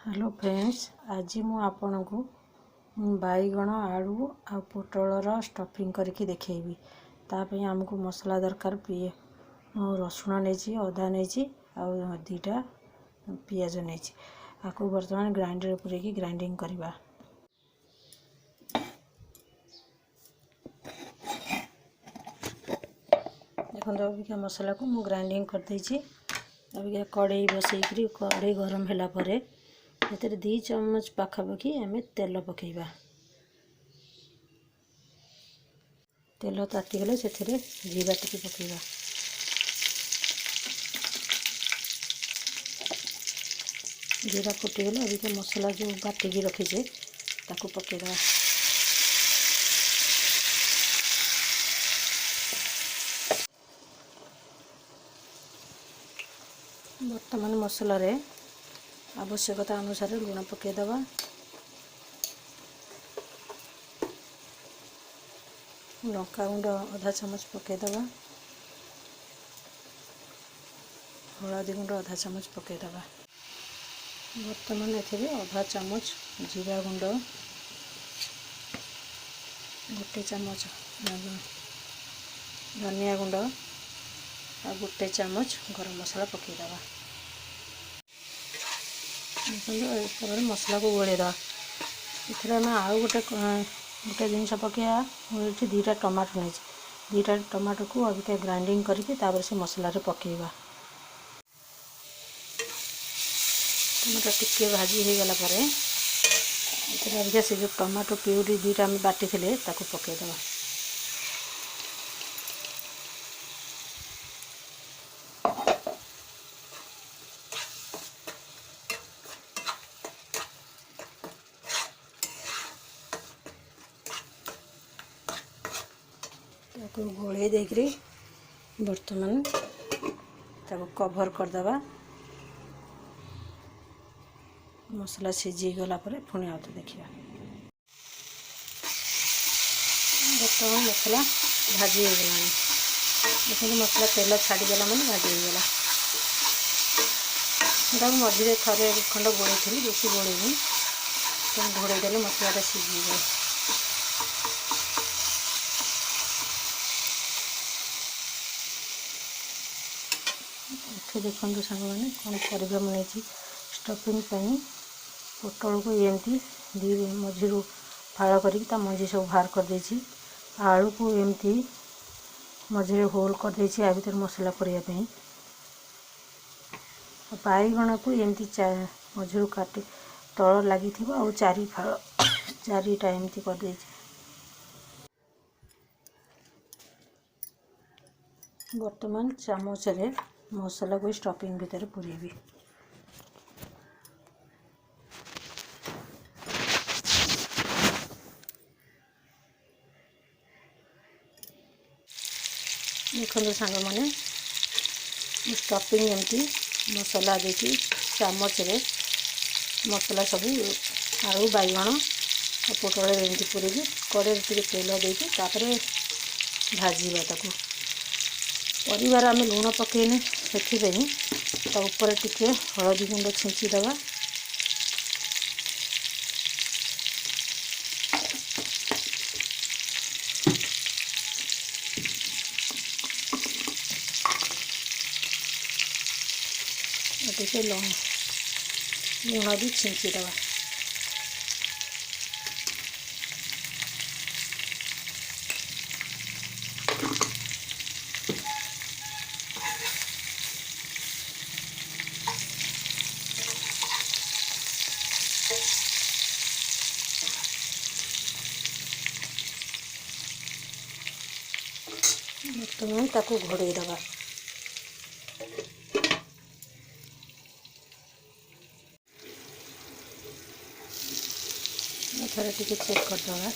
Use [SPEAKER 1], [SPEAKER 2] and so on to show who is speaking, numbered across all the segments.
[SPEAKER 1] Hello friends, आज मु आपन को बैगण आलू आ पोटलर स्टफिंग करके देखी। तापी आमको मसला दरकार रसुण नहीं अदा नहीं दीटा पियाज नहीं आपको बर्तमान ग्राइंडर पूरेकी ग्राइंडिंग करवा। देखो अबिका मसला को मु ग्राइंडिंग कर देछि। अबिका कड़े बसई कड़े गरम होला परे एतिर 2 चम्मच पाखापाखि आम तेल पकेबा। तेल तातीगले से जीरा टिके पकेबा। जीरा फुटीगले अबिका मसला जो बाटिकी रखीचे ताकू पकेबा। वर्तमान मसला रे आवश्यकता अनुसार लुण पकेदबा। लंका गुंड आधा चामच पकेदबा। हलदी गुंड आधा चामच पकेदबा। वर्तमान एथिरे आधा चामच जीरा गुंड, 1 चामच धनिया गुंड आ 1 चामच गरम मसला पकेदबा। मसला को गोलेदबा। इथरे आम आउ गोटे जिनस पकेया। मुझे 2टा टमाटो नहीं 2टा टमाटो को अबिका ग्राइंडिंग करके से मसला रे पकेबा। टमाटो टिके भाजी हो गला परे अबिका से जो टमाटो प्यूरी 2टा आम बाटी थिले ताकू पकेदबा। ताको गोले देकरी वर्तमान ताको कवर करदबा। मसला सीझी गला परे पुणी आउते देखिया। वर्तमान मसला भाजी हो गलानी। देखो मसला तेल छाड़ीदेला मैंने भाजी हो गला। मझे थे खंड गोड़े थी बेसी गोड़ेनी घोड़े देले मसला सीझी जाए। देखो सांग मैंने कौन परिवा मुझे स्टफिंग पोटल को एमती मझी फाड़ कर मंजी सब बाहर कर देछि। आलू को एमती मझे होल कर देछि आ भीतर मसला करने। बैगण को एमती मझी काटी तल लगी आ 4 फाड़ 4टा एमती कर देछि। वर्तमान चामच रे मसला को स्टफिंग भीतर पुरेबी। देखो सांग मैंने स्टफिंग एमती मसला देखी चामच रे मसला सब आलू बैगण पोटल एमती पुरेबी। कड़े टे तेल देकी भाजवा ताकू। परिवार आम लुण पकेने से ऊपर टिके हलदी गुंड छींचीदबा। टिके लुण भी छींचीदबा। वर्तमान ताकू घोड़े दबा। थोड़ा टिके चेक करदबा।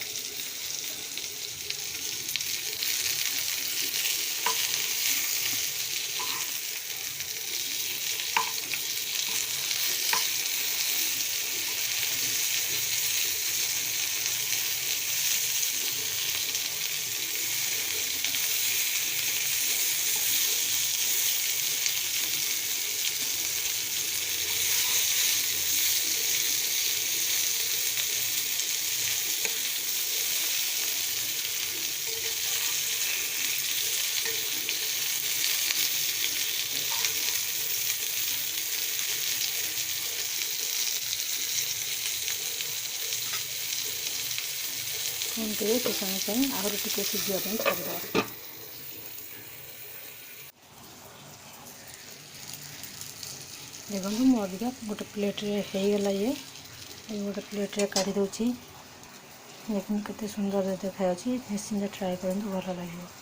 [SPEAKER 1] ଏମିତି କିଛି ସମୟ ପାଇଁ ଆହୁରି ଟିକେ ସିଝିବା ପାଇଁ ଛାଡ଼ିଦେବା। ଦେଖନ୍ତୁ ମୁଁ ଅବିକା ଗୋଟେ ପ୍ଲେଟ୍ରେ ହେଇଗଲା। ଗୋଟେ ପ୍ଲେଟ୍ରେ କାଢ଼ି ଦେଉଛି। ଦେଖନ୍ତୁ କେତେ ସୁନ୍ଦର ଦେଖାଯାଉଛି। ନିଶ୍ଚିନ୍ତ ଟ୍ରାଏ କରନ୍ତୁ, ଭଲ ଲାଗିବ।